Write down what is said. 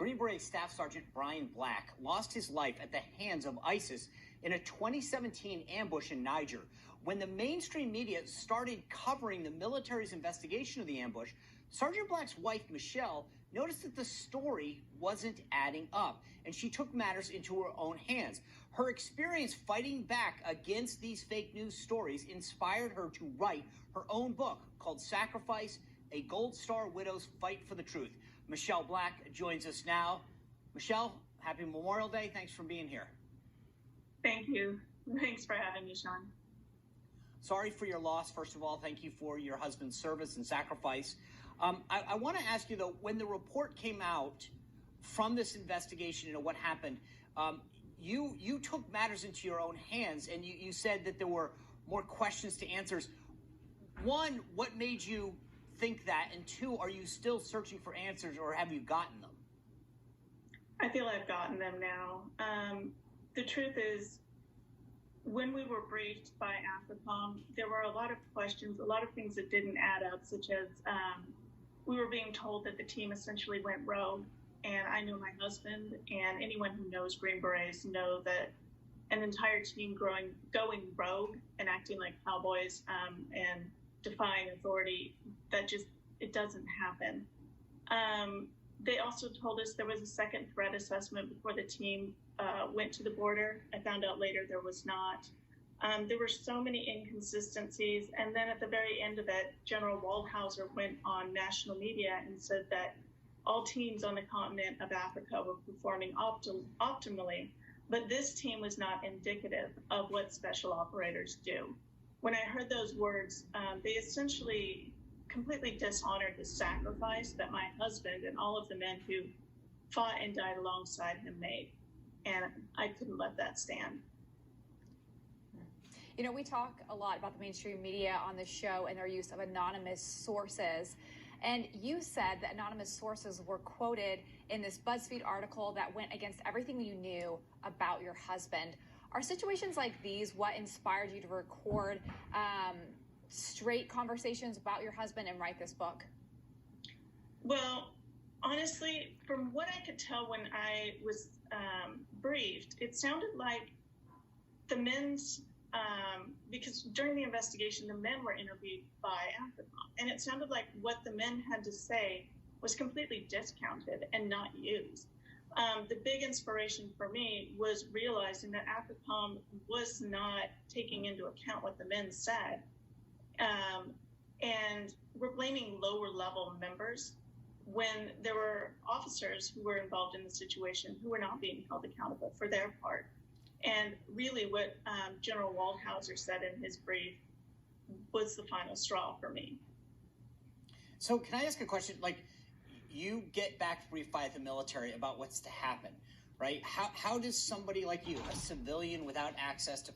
Green Beret Staff Sergeant Brian Black lost his life at the hands of ISIS in a 2017 ambush in Niger. When the mainstream media started covering the military's investigation of the ambush, Sergeant Black's wife, Michelle, noticed that the story wasn't adding up, and she took matters into her own hands. Her experience fighting back against these fake news stories inspired her to write her own book called Sacrifice, a Gold Star Widow's Fight for the Truth. Michelle Black joins us now. Michelle, happy Memorial Day. Thanks for being here. Thank you. Thanks for having me, Sean. Sorry for your loss, first of all. Thank you for your husband's service and sacrifice. I want to ask you, though, when the report came out from this investigation into what happened, you took matters into your own hands, and you said that there were more questions to answers. One, what made you think that? And two, are you still searching for answers, or have you gotten them? I feel I've gotten them now. The truth is, when we were briefed by AFRICOM, there were a lot of questions, a lot of things that didn't add up, such as we were being told that the team essentially went rogue. And I know my husband and anyone who knows Green Berets know that an entire team going rogue and acting like cowboys and defying authority, it doesn't happen. They also told us there was a second threat assessment before the team went to the border. I found out later there was not. There were so many inconsistencies. And then at the very end of it, General Waldhauser went on national media and said that all teams on the continent of Africa were performing optimally, but this team was not indicative of what special operators do. When I heard those words, they essentially completely dishonored the sacrifice that my husband and all of the men who fought and died alongside him made. And I couldn't let that stand. You know, we talk a lot about the mainstream media on this show and their use of anonymous sources. And you said that anonymous sources were quoted in this BuzzFeed article that went against everything you knew about your husband. Are situations like these what inspired you to record straight conversations about your husband and write this book? Well, honestly, from what I could tell when I was briefed, it sounded like the men's, because during the investigation, the men were interviewed by AFRICOM, and it sounded like what the men had to say was completely discounted and not used. The big inspiration for me was realizing that AFRICOM was not taking into account what the men said. And we're blaming lower level members when there were officers who were involved in the situation who were not being held accountable for their part. And really what General Waldhauser said in his brief was the final straw for me. So can I ask a question? Like, you get back briefed by the military about what's to happen, right? How does somebody like you, a civilian without access to